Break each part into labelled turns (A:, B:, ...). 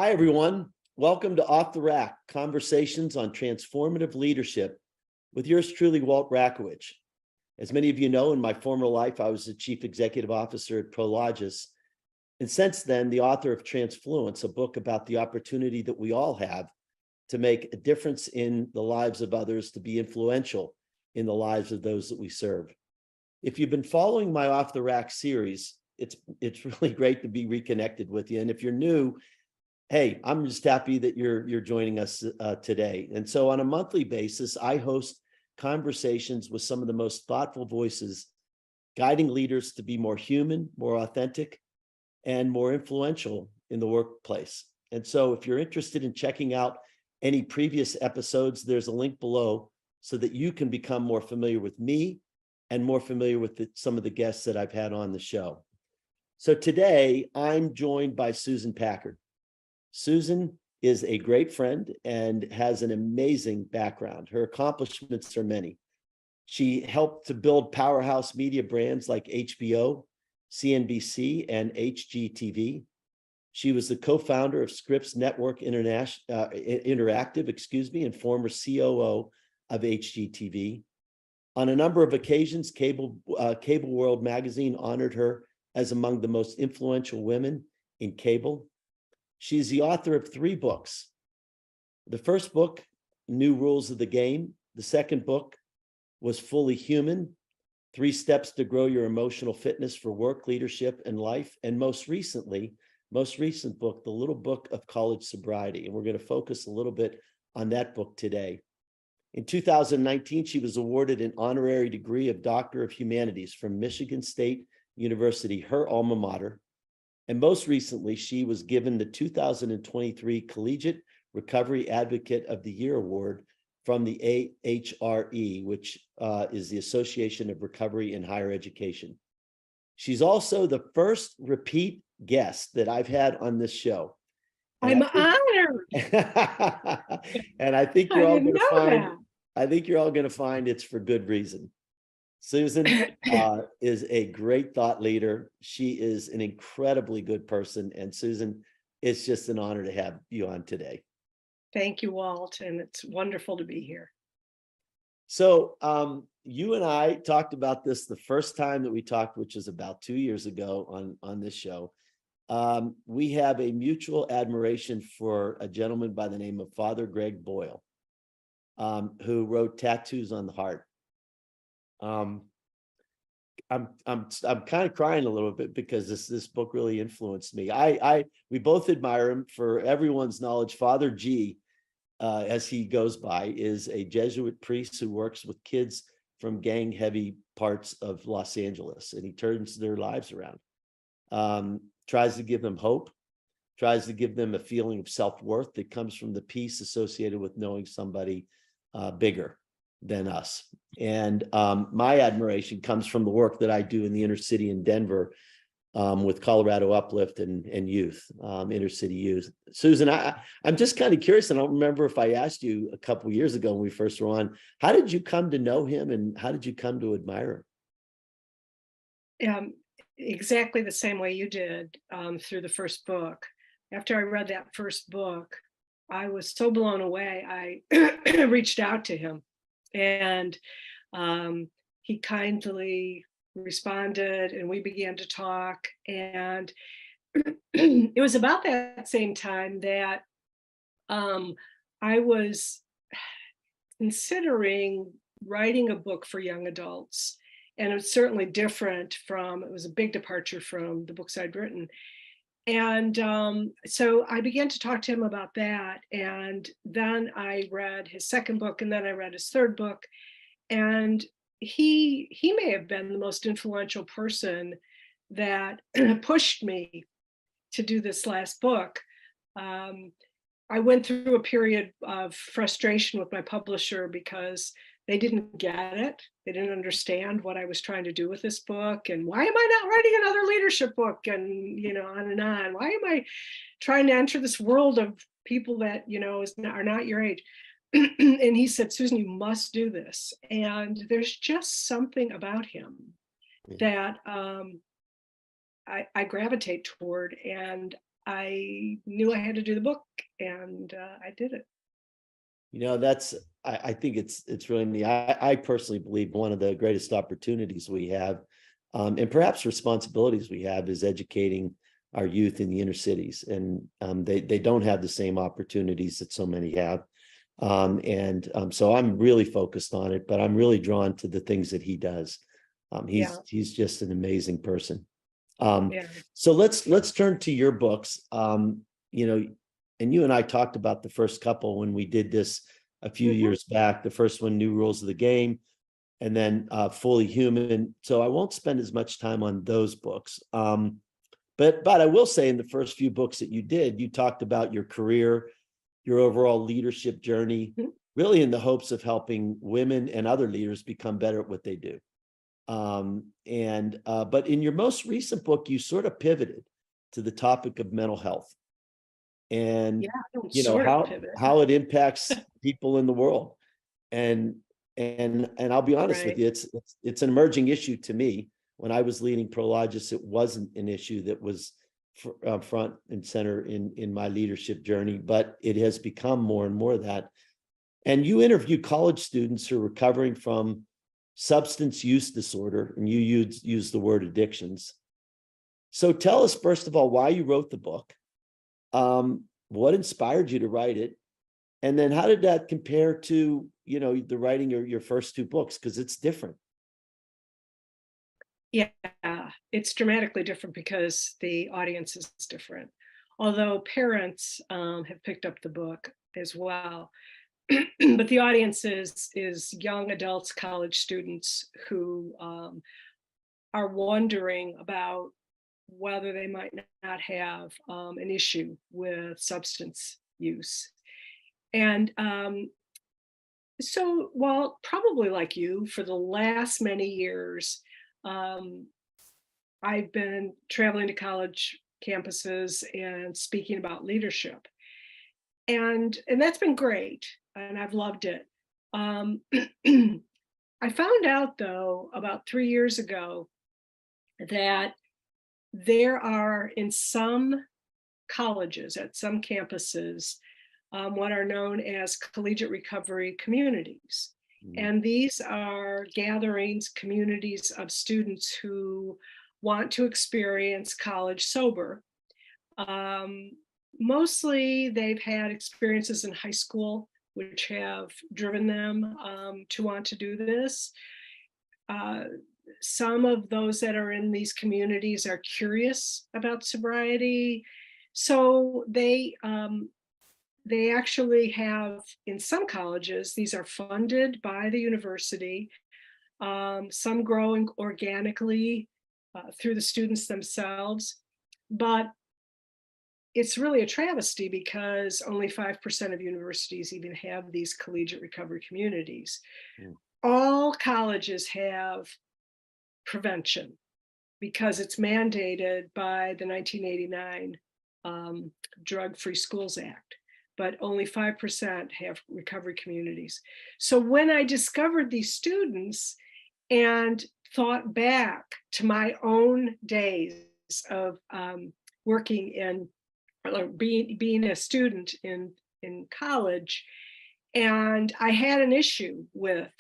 A: Hi, everyone. Welcome to Off the Rak, conversations on transformative leadership with yours truly, Walt Rakowich. As many of you know, in my former life, I was the chief executive officer at Prologis. And since then, the author of Transfluence, a book about the opportunity that we all have to make a difference in the lives of others, to be influential in the lives of those that we serve. If you've been following my Off the Rak series, it's really great to be reconnected with you. And if you're new, hey, I'm just happy that you're joining us today. And so on a monthly basis, I host conversations with some of the most thoughtful voices, guiding leaders to be more human, more authentic, and more influential in the workplace. And so if you're interested in checking out any previous episodes, there's a link below so that you can become more familiar with me and more familiar with some of the guests that I've had on the show. So today, I'm joined by Susan Packard. Susan is a great friend and has an amazing background. Her accomplishments are many. She helped to build powerhouse media brands like HBO, CNBC, and HGTV. She was the co-founder of Scripps Network Interactive, and former COO of HGTV. On a number of occasions, Cable World magazine honored her as among the most influential women in cable. She's the author of 3 books. The first book, New Rules of the Game. The second book was Fully Human, 3 Steps to Grow Your Emotional Fitness for Work, Leadership, and Life. And most recent book, The Little Book of College Sobriety. And we're going to focus a little bit on that book today. In 2019, she was awarded an honorary degree of Doctor of Humanities from Michigan State University, her alma mater. And most recently, she was given the 2023 Collegiate Recovery Advocate of the Year Award from the AHRE, which is the Association of Recovery in Higher Education. She's also the first repeat guest that I've had on this show.
B: I'm honored.
A: And I think you're all going to find it's for good reason. Susan is a great thought leader. She is an incredibly good person. And Susan, it's just an honor to have you on today.
B: Thank you, Walt. And it's wonderful to be here.
A: So you and I talked about this the first time that we talked, which is about 2 years ago on this show. We have a mutual admiration for a gentleman by the name of Father Greg Boyle, who wrote Tattoos on the Heart. I'm kind of crying a little bit because this book really influenced me. We both admire him. For everyone's knowledge, Father G, as he goes by, is a Jesuit priest who works with kids from gang heavy parts of Los Angeles, and he turns their lives around. Tries to give them hope, tries to give them a feeling of self-worth that comes from the peace associated with knowing somebody bigger than us. And my admiration comes from the work that I do in the inner city in Denver with Colorado Uplift and youth, inner city youth. Susan, I'm just kind of curious, and I don't remember if I asked you a couple of years ago when we first were on, how did you come to know him and how did you come to admire
B: him? Exactly the same way you did through the first book. After I read that first book, I was so blown away. I reached out to him, and he kindly responded, and we began to talk. And it was about that same time that I was considering writing a book for young adults. And it was certainly different it was a big departure from the books I'd written. And so I began to talk to him about that. And then I read his second book, and then I read his third book. And he may have been the most influential person that pushed me to do this last book. I went through a period of frustration with my publisher because they didn't get it. They didn't understand what I was trying to do with this book. And why am I not writing another leadership book? And, on and on. Why am I trying to enter this world of people that, are not your age? And he said, Susan, you must do this. And there's just something about him that I gravitate toward. And I knew I had to do the book, and I did it.
A: That's I think it's really neat. I personally believe one of the greatest opportunities we have, and perhaps responsibilities we have, is educating our youth in the inner cities, and they don't have the same opportunities that so many have. So I'm really focused on it, but I'm really drawn to the things that he does.
B: Yeah,
A: He's just an amazing person. Um,
B: yeah.
A: so let's turn to your books. And you and I talked about the first couple when we did this a few
B: Mhm.
A: years back. The first one, New Rules of the Game, and then Fully Human. So I won't spend as much time on those books. But I will say, in the first few books that you did, you talked about your career, your overall leadership journey,
B: Mhm.
A: really in the hopes of helping women and other leaders become better at what they do. But in your most recent book, you sort of pivoted to the topic of mental health, and
B: Yeah, I would sort of pivot.
A: how it impacts people in the world. And and and I'll be honest with
B: Right.
A: you, it's an emerging issue to me. When I was leading Prologis, it wasn't an issue that was front and center in my leadership journey, but it has become more and more of that. And you interview college students who are recovering from substance use disorder, and you use the word addictions. So tell us, first of all, why you wrote the book, what inspired you to write it, and then how did that compare to the writing your first two books, because it's different.
B: Yeah, it's dramatically different because the audience is different. Although parents have picked up the book as well, but the audience is young adults, college students who are wondering about whether they might not have an issue with substance use. And so, well, probably like you, for the last many years, um, I've been traveling to college campuses and speaking about leadership, and that's been great, and I've loved it. Um, I found out though about 3 years ago that there are in some colleges, at some campuses, what are known as collegiate recovery communities.
A: Mhm.
B: And these are gatherings, communities of students who want to experience college sober. Um, Mostly they've had experiences in high school, which have driven them to want to do this. Uh, some of those that are in these communities are curious about sobriety. So they actually have, in some colleges, these are funded by the university. Some growing organically through the students themselves. But it's really a travesty because only 5% of universities even have these collegiate recovery communities.
A: Mm.
B: All colleges have prevention because it's mandated by the 1989 Drug Free Schools Act, but only 5% have recovery communities. So when I discovered these students and thought back to my own days of working in, or being a student in college, and I had an issue with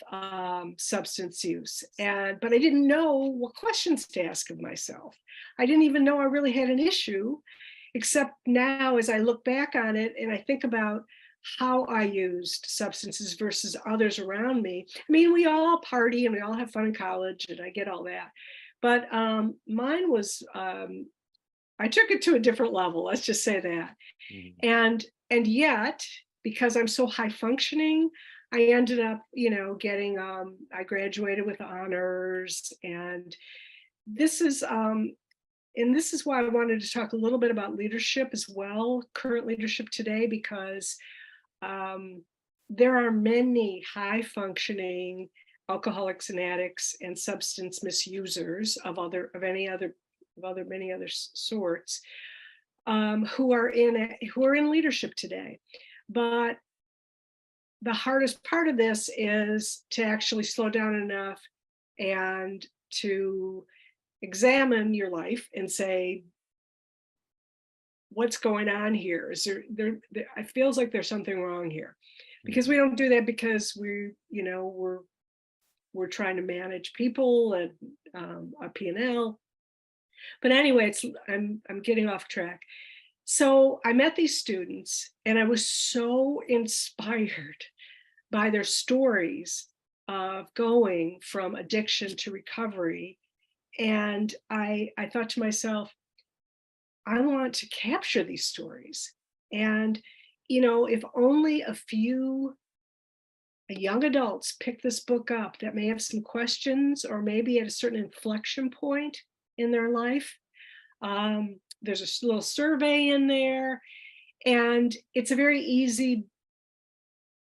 B: substance use, but I didn't know what questions to ask of myself. I didn't even know I really had an issue, except now as I look back on it and I think about how I used substances versus others around me. I mean, we all party and we all have fun in college, and I get all that, but mine was I took it to a different level. Let's just say that.
A: Mhm.
B: And yet, because I'm so high functioning, I ended up, getting I graduated with honors. This is and this is why I wanted to talk a little bit about leadership as well, current leadership today, because um, there are many high functioning alcoholics and addicts and substance misusers of any other of other many other sorts, who are in leadership today. But the hardest part of this is to actually slow down enough and to examine your life and say, what's going on here? Is there it feels like there's something wrong here. Because we
A: Mhm.
B: don't do that because we're trying to manage people and a P&L. But anyway, I'm getting off track. So I met these students and I was so inspired by their stories of going from addiction to recovery. And I thought to myself, I want to capture these stories. And, if only a few young adults pick this book up that may have some questions or maybe at a certain inflection point in their life. There's a little survey in there, and it's a very easy,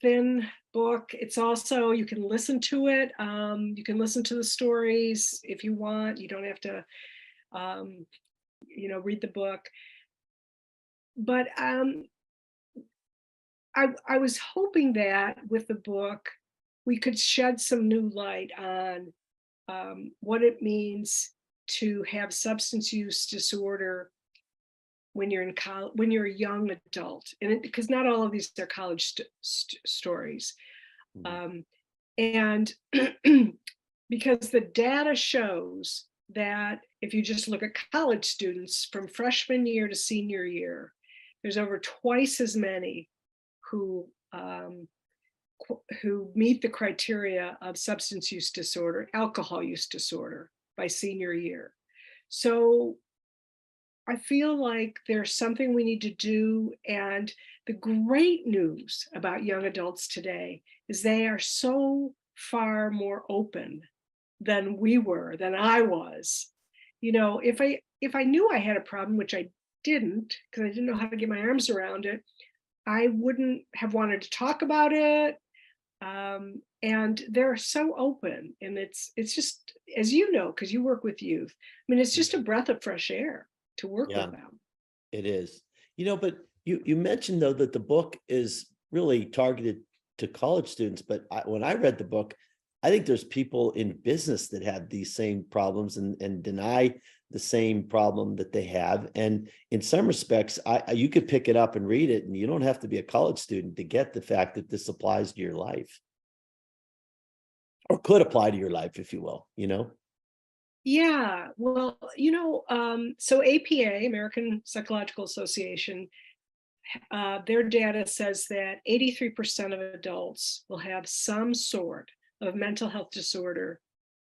B: thin book. It's also, you can listen to it. You can listen to the stories if you want. You don't have to, um, read the book. But I was hoping that with the book, we could shed some new light on what it means to have substance use disorder when you're in college, when you're a young adult, and because not all of these are college stories,
A: Mhm.
B: um, and because the data shows that if you just look at college students from freshman year to senior year, there's over twice as many who who meet the criteria of substance use disorder, alcohol use disorder by senior year. So I feel like there's something we need to do. And the great news about young adults today is they are so far more open than we were, than I was. If I knew I had a problem, which I didn't, because I didn't know how to get my arms around it, I wouldn't have wanted to talk about it. And they're so open, and it's just, as you know, because you work with youth. I mean, it's just a breath of fresh air to work with
A: Yeah,
B: them.
A: it is. But you mentioned though that the book is really targeted to college students. But when I read the book, I think there's people in business that have these same problems and deny the same problem that they have. And in some respects, you could pick it up and read it, and you don't have to be a college student to get the fact that this applies to your life, or could apply to your life, if you will.
B: Yeah, well, so APA, American Psychological Association, their data says that 83% of adults will have some sort of mental health disorder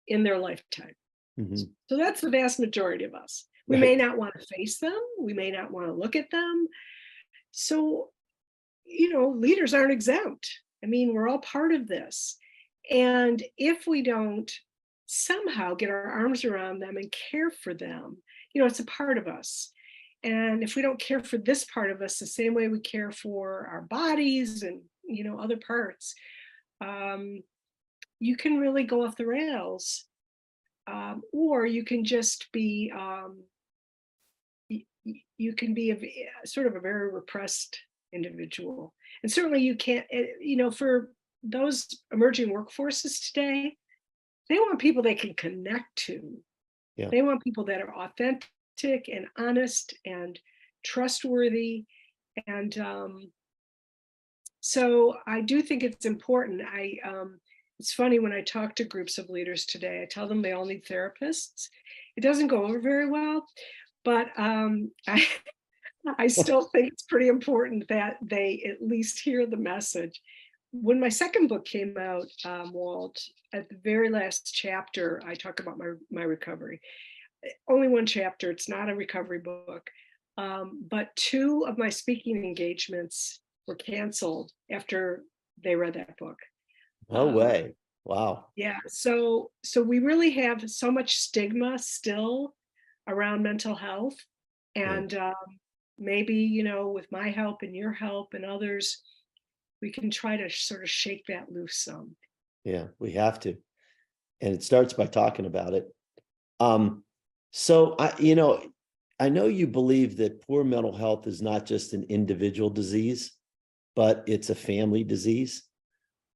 B: in their lifetime.
A: Mhm.
B: So that's the vast majority of us. We may
A: Right.
B: not want to face them. We may not want to look at them. So, leaders aren't exempt. I mean, we're all part of this. And if we don't somehow get our arms around them and care for them, it's a part of us. And if we don't care for this part of us the same way we care for our bodies and, other parts, um, you can really go off the rails. Or you can just be, you can be sort of a very repressed individual. And certainly you can't, for those emerging workforces today, they want people they can connect to.
A: Yeah.
B: They want people that are authentic and honest and trustworthy. And so I do think it's important. It's funny when I talk to groups of leaders today, I tell them they all need therapists. It doesn't go over very well, but I still think it's pretty important that they at least hear the message. When my second book came out, Walt, at the very last chapter, I talk about my recovery. Only one chapter, it's not a recovery book. But two of my speaking engagements were canceled after they read that book.
A: No
B: Um,
A: way. Wow.
B: yeah, so we really have so much stigma still around mental health,
A: Yeah.
B: and maybe with my help and your help and others, we can try to sort of shake that loose some.
A: Yeah. We have to. And it starts by talking about it. Um, so I know you believe that poor mental health is not just an individual disease, but it's a family disease.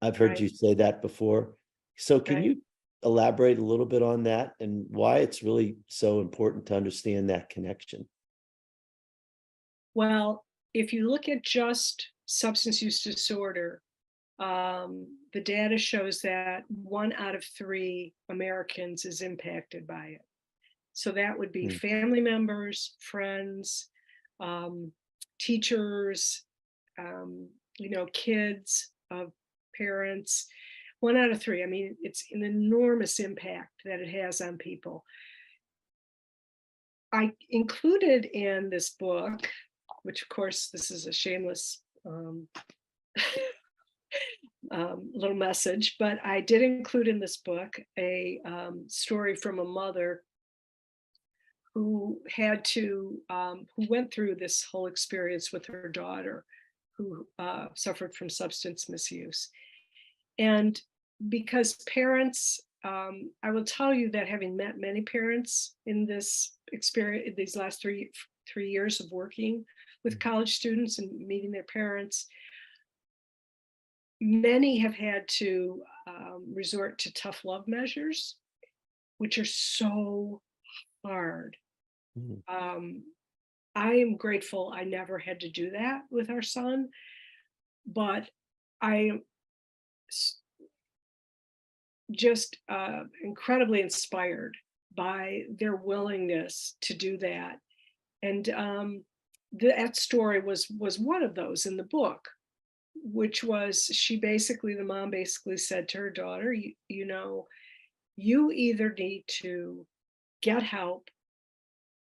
A: I've heard
B: Right,
A: you say that before. So can
B: right.
A: you elaborate a little bit on that and why it's really so important to understand that connection?
B: Well, if you look at just substance use disorder, the data shows that 1 out of 3 Americans is impacted by it. So that would be
A: Mm.
B: family members, friends, um, teachers, kids of parents. 1 out of 3. I mean, it's an enormous impact that it has on people. I included in this book, which of course this is a shameless little message, but I did include in this book a story from a mother who who went through this whole experience with her daughter, who suffered from substance misuse. And because parents, I will tell you that having met many parents in this experience, these last three years of working with college students and meeting their parents, many have had to resort to tough love measures, which are so hard.
A: Mm.
B: I am grateful I never had to do that with our son, but I am just incredibly inspired by their willingness to do that. And that story was one of those in the book, which was the mom basically said to her daughter, you either need to get help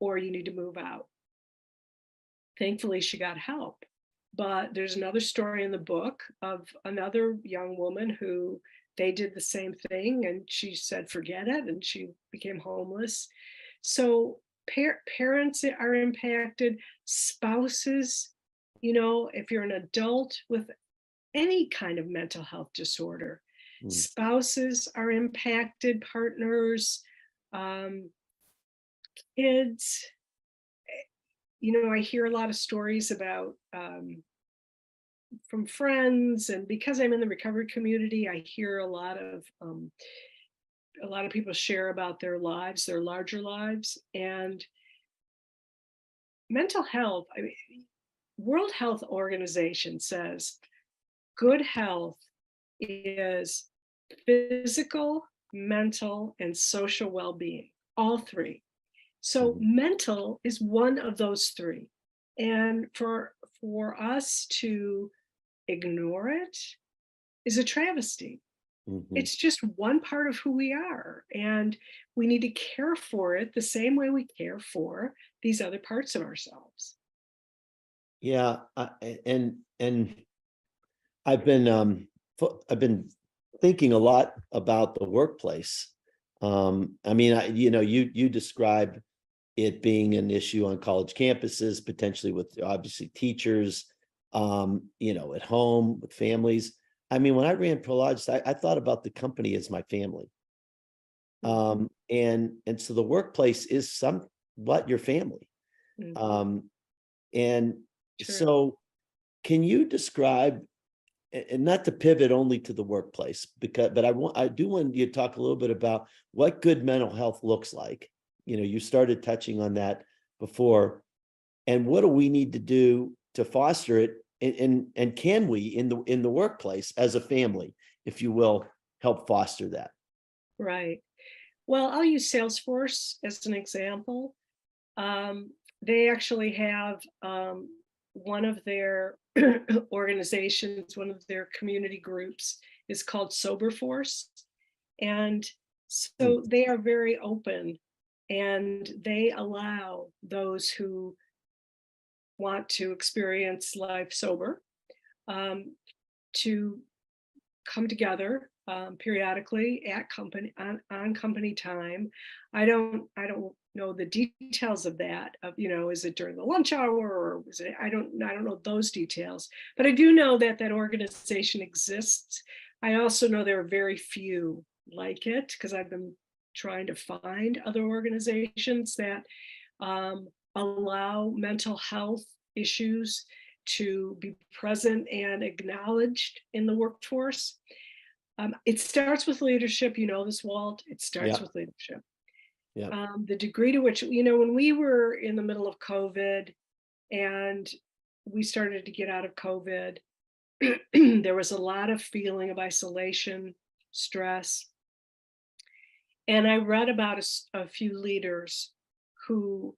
B: or you need to move out. Thankfully, she got help. But there's another story in the book of another young woman who they did the same thing and she said, forget it. And she became homeless. So parents are impacted, spouses, if you're an adult with any kind of mental health disorder,
A: Mm.
B: spouses are impacted, partners, kids. I hear a lot of stories about from friends, and because I'm in the recovery community, I hear a lot of people share about their lives, their larger lives, and mental health. I mean, World Health Organization says good health is physical, mental, and social well-being, all 3. So mental is one of those 3. And for us to ignore it is a travesty.
A: Mm-hmm.
B: It's just one part of who we are. And we need to care for it the same way we care for these other parts of ourselves.
A: Yeah, and I've been thinking a lot about the workplace. I mean, you describe it being an issue on college campuses, potentially with obviously teachers, at home with families. I mean, when I ran Prologis, I thought about the company as my family. And so the workplace is somewhat your family.
B: Mhm.
A: And
B: True.
A: so can you describe, and not to pivot only to the workplace, but I do want you to talk a little bit about what good mental health looks like. You started touching on that before, and what do we need to do to foster it? And can we in the workplace as a family, if you will, help foster that?
B: Right. Well, I'll use Salesforce as an example. They actually have one of their organizations, one of their community groups is called Sober Force. And so they are very open and they allow those who want to experience life sober to come together periodically at company on company time. I don't know the details of that. Is it during the lunch hour or is it? I don't know those details. But I do know that that organization exists. I also know there are very few like it because I've been trying to find other organizations that allow mental health issues to be present and acknowledged in the workforce. It starts with leadership, this, Walt. It starts
A: Yeah,
B: with leadership.
A: yeah.
B: The degree to which, when we were in the middle of COVID and we started to get out of COVID, there was a lot of feeling of isolation, stress. And I read about a few leaders who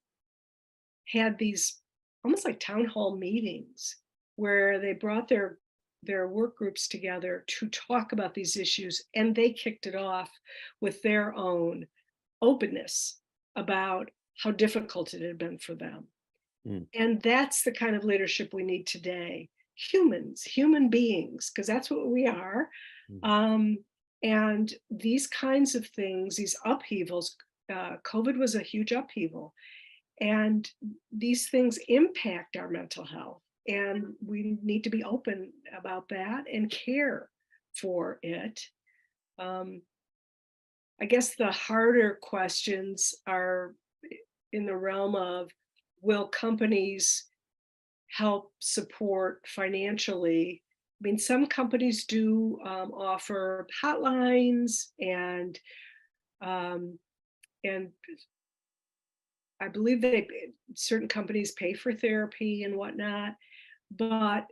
B: had these almost like town hall meetings where they brought their work groups together to talk about these issues, and they kicked it off with their own openness about how difficult it had been for them.
A: Mm,
B: And that's the kind of leadership we need today. Humans, human beings, because that's what we are.
A: mm.
B: Um, and these kinds of things, these upheavals, COVID was a huge upheaval. And these things impact our mental health. And we need to be open about that and care for it. Um, I guess the harder questions are in the realm of, will companies help support financially? I mean, some companies do offer hotlines, um, and I believe certain companies pay for therapy and whatnot, but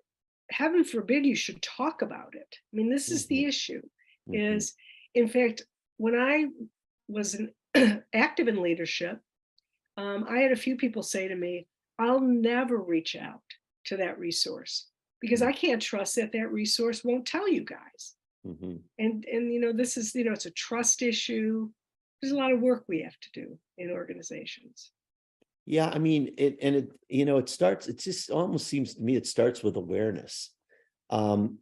B: heaven forbid you should talk about it. I mean, this is the
A: Mhm,
B: issue.
A: mhm.
B: Is, in fact, when I was active in leadership, I had a few people say to me, "I'll never reach out to that resource because
A: Mm,
B: I can't trust that that resource won't tell you guys."
A: mhm.
B: And this is, it's a trust issue. There's a lot of work we have to do in organizations.
A: Yeah, I mean, it starts, it just almost seems to me it starts with awareness. And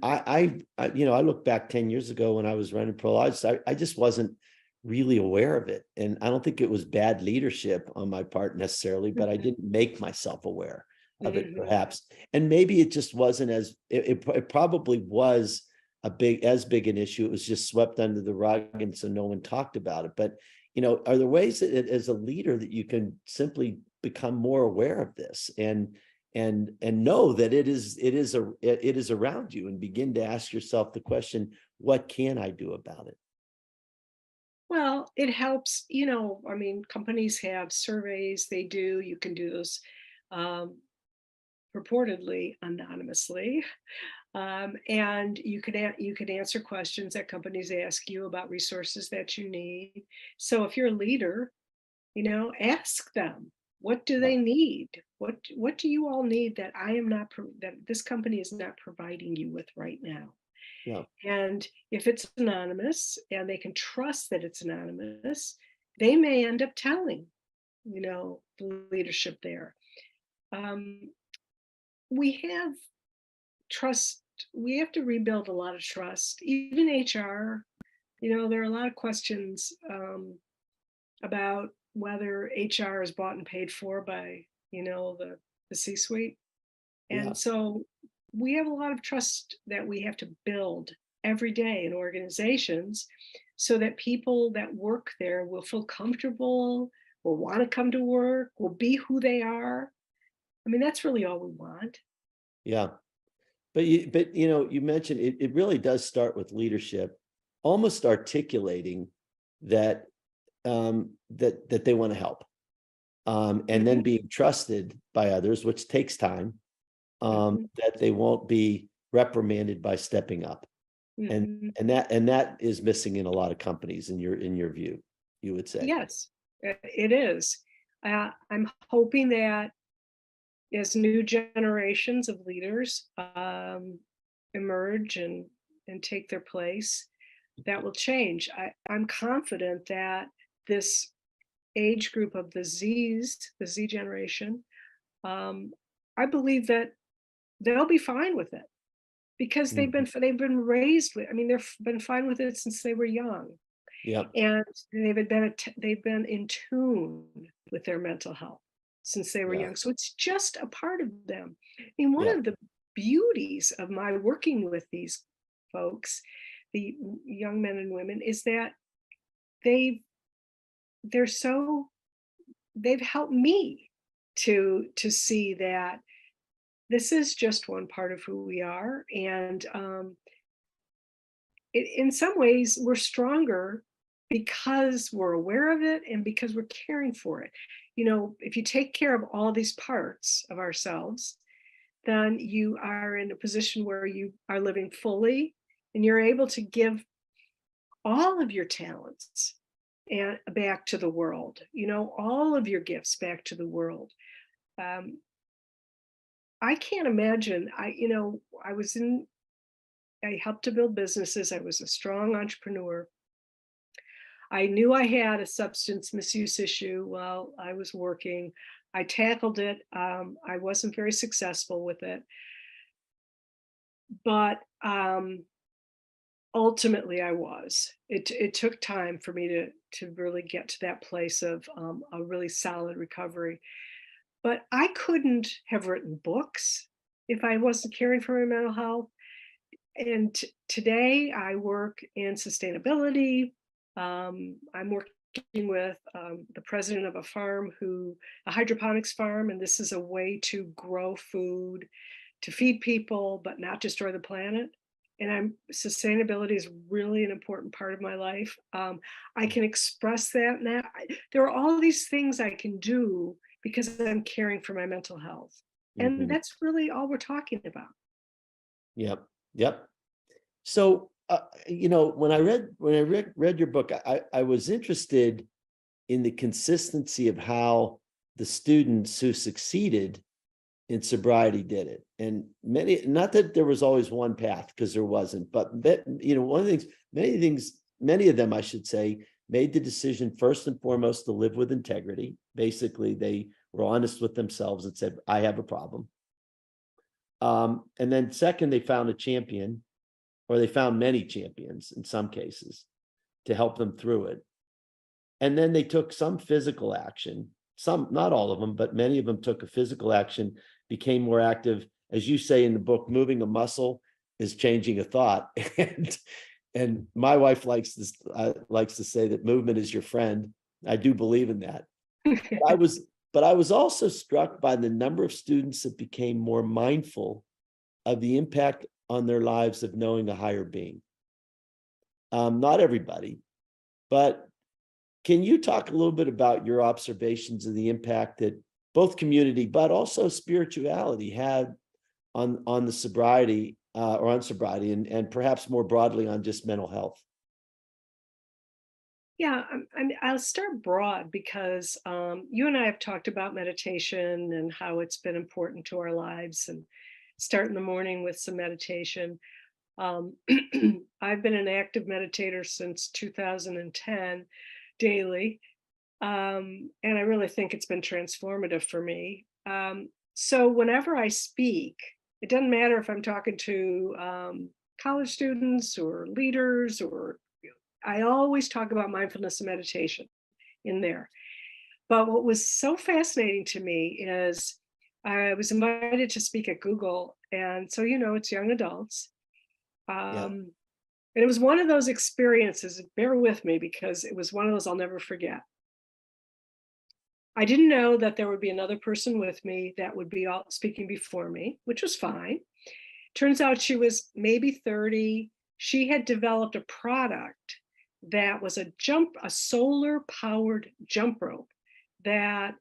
A: I look back 10 years ago when I was running Pro Lives, I just wasn't really aware of it. And I don't think it was bad leadership on my part necessarily, but I didn't make myself aware of it
B: Mhm.
A: perhaps. And maybe it just wasn't it probably was as big an issue. It was just swept under the rug and so no one talked about it. But, are there ways that as a leader that you can simply become more aware of this and know that it is around you and begin to ask yourself the question, what can I do about it?
B: Well, it helps, I mean, companies have surveys they do. You can do those um, purportedly anonymously. And you can answer questions that companies ask you about resources that you need. So if you're a leader, ask them, what do
A: Yeah,
B: they need? What do you all need that I am not that this company is not providing you with right now?
A: yeah,
B: And if it's anonymous and they can trust that it's anonymous, they may end up telling, the leadership there. Um, we have trust, we have to rebuild a lot of trust. Even HR, there are a lot of questions about whether HR is bought and paid for by, the C-suite.
A: yeah,
B: And so we have a lot of trust that we have to build every day in organizations so that people that work there will feel comfortable, will want to come to work, will be who they are. I mean, that's really all we want.
A: yeah. But you mentioned it really does start with leadership, almost articulating that that they want to help. And then
B: Mhm,
A: being trusted by others, which takes time,
B: mhm,
A: that they won't be reprimanded by stepping up. And
B: mhm.
A: and that is missing in a lot of companies in your view, you would say.
B: Yes, it is. I'm hoping that as new generations of leaders emerge and take their place, that will change. I'm confident that this age group of the Z generation, um, I believe that they'll be fine with it because
A: Mhm.
B: they've been raised with. I mean, been fine with it since they were young,
A: Yeah,
B: and they've been in tune with their mental health since they were
A: yeah,
B: young. So it's just a part of them. I mean, one
A: yeah,
B: of the beauties of my working with these folks, the young men and women, is that they they're so they've helped me to see that this is just one part of who we are, and in some ways we're stronger because we're aware of it and because we're caring for it. If you take care of all these parts of ourselves, then you are in a position where you are living fully and you're able to give all of your talents and back to the world, all of your gifts back to the world. Um, I can't imagine. I helped to build businesses. I was a strong entrepreneur. I knew I had a substance misuse issue while I was working. I tackled it. I wasn't very successful with it, but ultimately I was. It took time for me to really get to that place of a really solid recovery. But I couldn't have written books if I wasn't caring for my mental health. And today I work in sustainability. I'm working with the president of a hydroponics farm, and this is a way to grow food to feed people, but not destroy the planet. And sustainability is really an important part of my life. I can express that now. There are all these things I can do because I'm caring for my mental health. And
A: Mhm.
B: that's really all we're talking about.
A: Yep. Yep. So, when I read your book, I was interested in the consistency of how the students who succeeded in sobriety did it. And not that there was always one path, because there wasn't, but one of the things, many of them, I should say, made the decision first and foremost to live with integrity. Basically, they were honest with themselves and said, I have a problem. And then second, they found a champion, or they found many champions in some cases, to help them through it. And then they took some physical action. Some, not all of them, but many of them took a physical action, became more active. As you say in the book, moving a muscle is changing a thought. And my wife likes to say that movement is your friend. I do believe in that. But I was also struck by the number of students that became more mindful of the impact on their lives of knowing a higher being. Not everybody, but can you talk a little bit about your observations of the impact that both community, but also spirituality had on the sobriety, or on sobriety, and perhaps more broadly on just mental health?
B: Yeah, I'll start broad because you and I have talked about meditation and how it's been important to our lives, and start in the morning with some meditation. Um, I've been an active meditator since 2010 daily, and I really think it's been transformative for me. So whenever I speak, it doesn't matter if I'm talking to college students or leaders, or I always talk about mindfulness and meditation in there. But what was so fascinating to me is I was invited to speak at Google. And so, it's young adults.
A: Yeah.
B: And it was one of those experiences, bear with me, because it was one of those I'll never forget. I didn't know that there would be another person with me that would be all speaking before me, which was fine. Turns out she was maybe 30. She had developed a product that was a solar powered jump rope that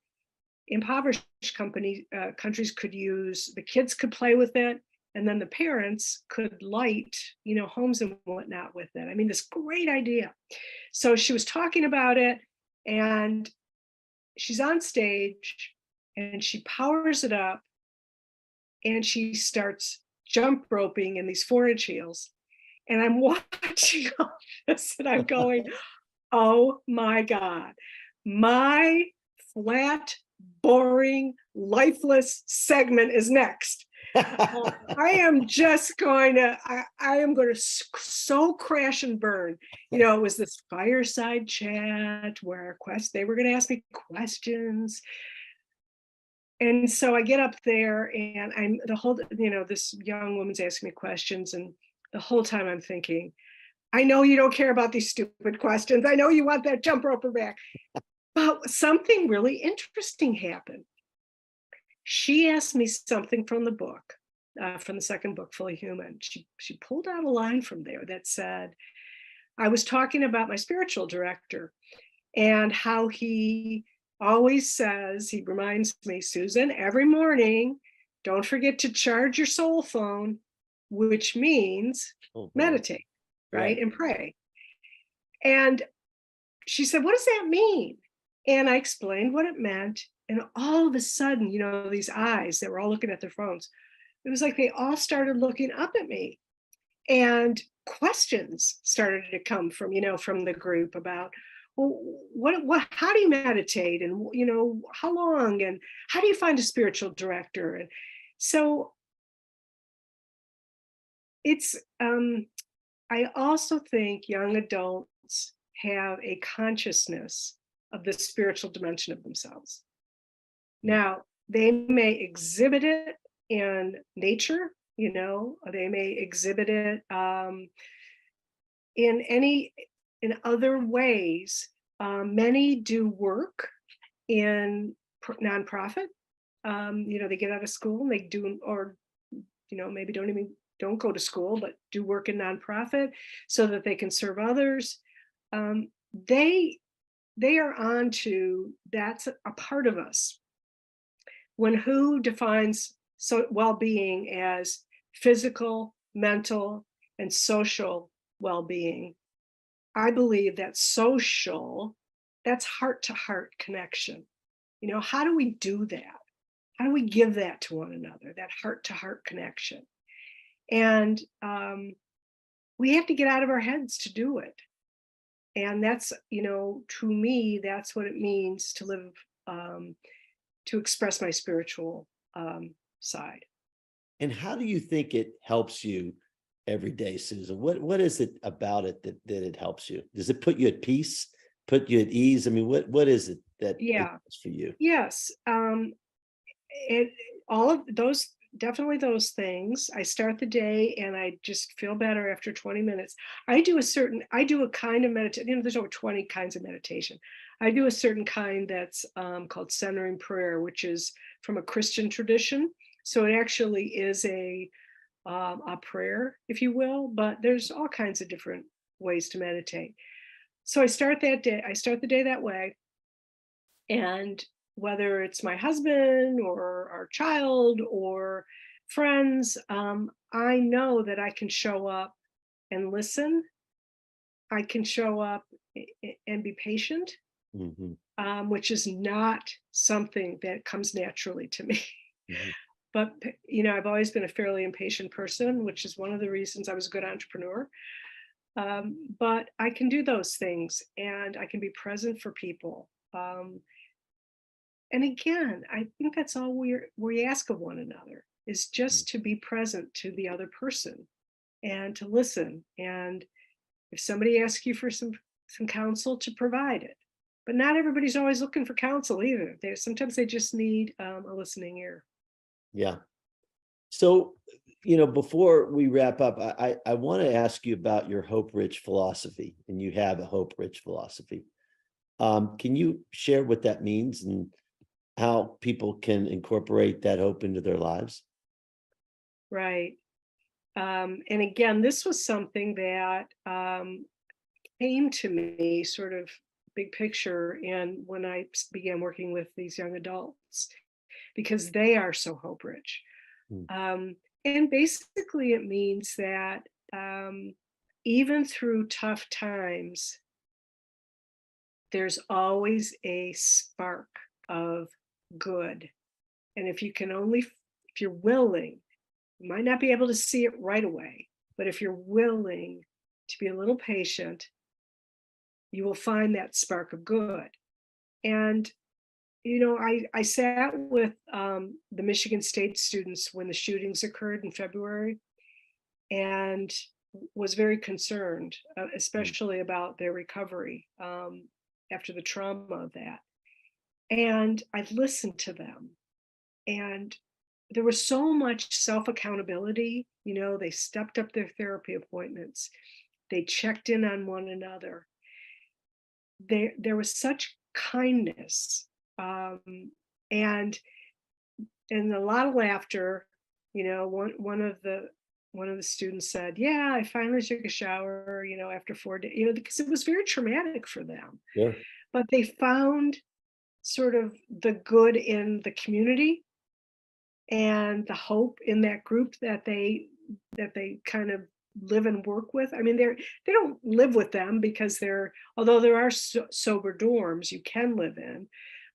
B: impoverished countries could use. The kids could play with it, and then the parents could light, homes and whatnot with it. I mean, this great idea. So she was talking about it, and she's on stage, and she powers it up, and she starts jump roping in these 4-inch heels. And I'm watching all this, and I'm going, oh my God, my flat, boring, lifeless segment is next. I am just going to, I am going to so crash and burn. It was this fireside chat where they were going to ask me questions. And so I get up there, and this young woman's asking me questions. And the whole time I'm thinking, I know you don't care about these stupid questions. I know you want that jump roper back. But something really interesting happened. She asked me something from the book, from the second book, Fully Human. She pulled out a line from there that said, I was talking about my spiritual director and how he always says, he reminds me, Susan, every morning don't forget to charge your soul phone, which means
A: Mhm.
B: meditate,
A: Yeah.
B: right? And pray. And she said, what does that mean? And I explained what it meant. And all of a sudden, these eyes that were all looking at their phones, it was like they all started looking up at me. And questions started to come from the group about, well, how do you meditate? And, how long? And how do you find a spiritual director? And so it's, I also think young adults have a consciousness of the spiritual dimension of themselves.
A: Mm.
B: Now, they may exhibit it in nature, they may exhibit it in other ways. Many do work in nonprofit. They get out of school and they do, or maybe don't go to school, but do work in nonprofit so that they can serve others. Um, they they are on to that's a part of us. When who defines well-being as physical, mental, and social well-being, I believe that social, that's heart to heart connection. How do we do that? How do we give that to one another, that heart to heart connection? And we have to get out of our heads to do it. And that's, to me, that's what it means to live, um, to express my spiritual side.
A: And how do you think it helps you every day, Susan? What is it about it that it helps you? Does it put you at peace, put you at ease? I mean, what is it that it
B: Yeah.
A: does for you?
B: Yes. It all of those, definitely those things. I start the day and I just feel better after 20 minutes. I do a kind of meditation. There's over 20 kinds of meditation. I do a certain kind that's called centering prayer, which is from a Christian tradition. So it actually is a prayer, if you will, but there's all kinds of different ways to meditate. So I start the day that way. And whether it's my husband or our child or friends, I know that I can show up and listen. I can show up and be patient,
A: Mhm,
B: which is not something that comes naturally to me.
A: mhm.
B: But I've always been a fairly impatient person, which is one of the reasons I was a good entrepreneur. But I can do those things, and I can be present for people. And again, I think that's all we ask of one another, is
A: Mm.
B: just to be present to the other person and to listen. And if somebody asks you for some counsel, to provide it. But not everybody's always looking for counsel either. Sometimes they just need a listening ear.
A: Yeah. So, before we wrap up, I want to ask you about your hope-rich philosophy, and you have a hope-rich philosophy. Can you share what that means and how people can incorporate that hope into their lives?
B: Right. And again, this was something that came to me sort of big picture and when I began working with these young adults, because they are so hope rich.
A: Mm.
B: And basically, it means that um, even through tough times, there's always a spark of good. And if you're willing, you might not be able to see it right away, but if you're willing to be a little patient, you will find that spark of good. And I sat with the Michigan State students when the shootings occurred in February, and was very concerned,
A: Mm.
B: especially about their recovery after the trauma of that. And I listened to them, and there was so much self accountability. They stepped up their therapy appointments, they checked in on one another. There was such kindness, um, and a lot of laughter. One of the students said, "Yeah, I finally took a shower, after 4 days, because it was very traumatic for them.
A: Sure.
B: But they found sort of the good in the community, and the hope in that group that they kind of live and work with. I mean, they don't live with them because although there are sober dorms you can live in,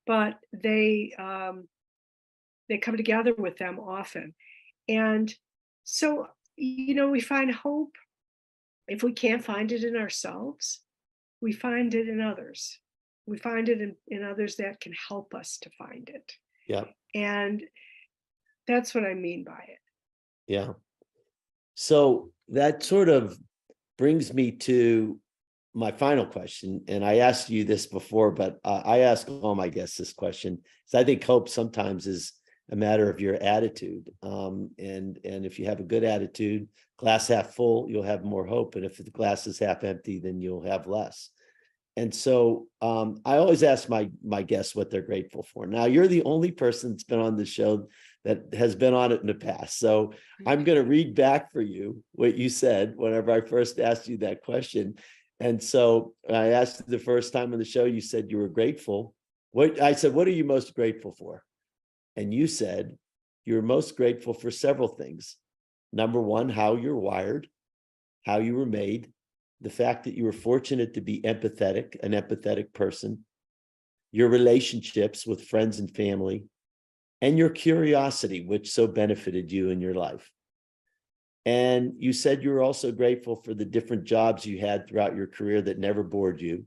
B: but they come together with them often. And so, we find hope. If we can't find it in ourselves, we find it in others. We find it in others that can help us to find it.
A: Yeah.
B: And that's what I mean by it.
A: Yeah. So that sort of brings me to my final question. And I asked you this before, but I ask all my guests this question. So I think hope sometimes is a matter of your attitude. And if you have a good attitude, glass half full, you'll have more hope. And if the glass is half empty, then you'll have less. And so I always ask my guests what they're grateful for. Now, you're the only person that's been on the show that has been on it in the past. So I'm going to read back for you what you said whenever I first asked you that question. And so I asked you the first time on the show, you said you were grateful. I said, what are you most grateful for? And you said you're most grateful for several things. Number one, how you're wired, how you were made, the fact that you were fortunate to be an empathetic person, your relationships with friends and family, and your curiosity, which so benefited you in your life. And you said you were also grateful for the different jobs you had throughout your career that never bored you,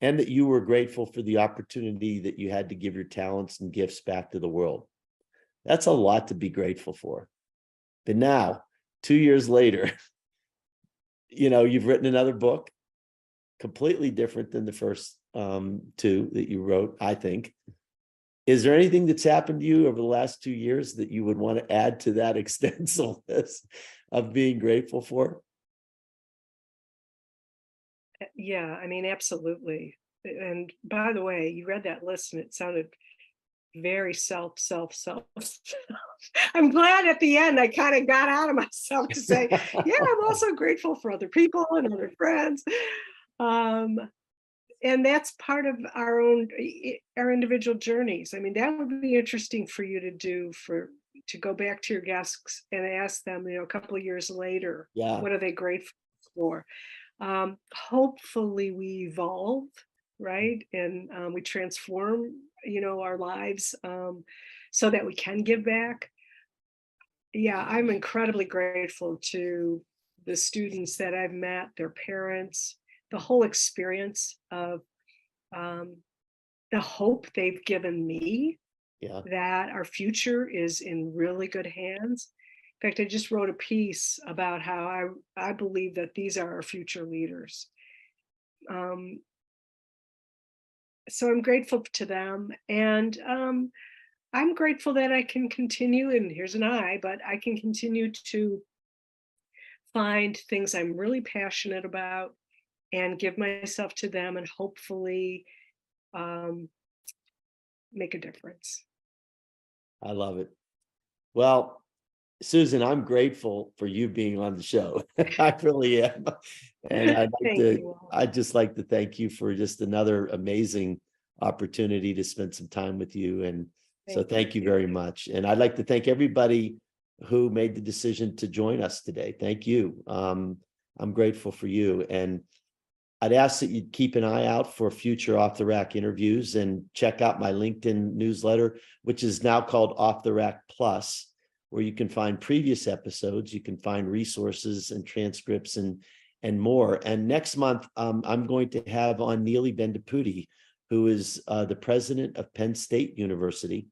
A: and that you were grateful for the opportunity that you had to give your talents and gifts back to the world. That's a lot to be grateful for. But now, 2 years later, you've written another book, completely different than the first two that you wrote, I think. Is there anything that's happened to you over the last 2 years that you would want to add to that extensive list of being grateful for?
B: Yeah, I mean, absolutely. And by the way, you read that list and it sounded very self. I'm glad at the end I kind of got out of myself to say, yeah, I'm also grateful for other people and other friends. And that's part of our individual journeys. I mean, that would be interesting for you to do, to go back to your guests and ask them, a couple of years later,
A: Yeah.
B: what are they grateful for? Hopefully we evolve, right? And we transform, our lives so that we can give back. Yeah, I'm incredibly grateful to the students that I've met, their parents, the whole experience of the hope they've given me
A: Yeah.
B: that our future is in really good hands. In fact, I just wrote a piece about how I believe that these are our future leaders. So I'm grateful to them. And I'm grateful that I can continue, and here's an I, but I can continue to find things I'm really passionate about and give myself to them and hopefully make a difference.
A: I love it. Well, Susan, I'm grateful for you being on the show. I really am. And
B: Thank you.
A: I'd just like to thank you for just another amazing opportunity to spend some time with you. And so thank you very much. And I'd like to thank everybody who made the decision to join us today. Thank you. I'm grateful for you. And I'd ask that you keep an eye out for future Off the Rak interviews and check out my LinkedIn newsletter, which is now called Off the Rak Plus, where you can find previous episodes, you can find resources and transcripts and more. And next month, I'm going to have on Neely Bendapudi, who is the president of Penn State University,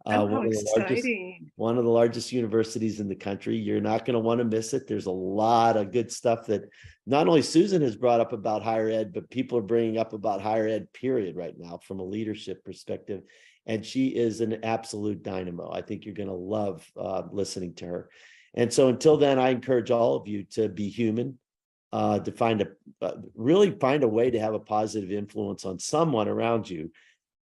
A: one of the largest universities in the country. You're not going to want to miss it. There's a lot of good stuff that not only Susan has brought up about higher ed, but people are bringing up about higher ed, period, right now from a leadership perspective. And she is an absolute dynamo. I think you're going to love listening to her. And so until then, I encourage all of you to be human, to really find a way to have a positive influence on someone around you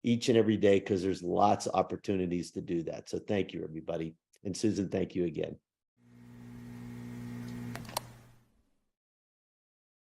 A: each and every day, because there's lots of opportunities to do that. So thank you, everybody. And Susan, thank you again.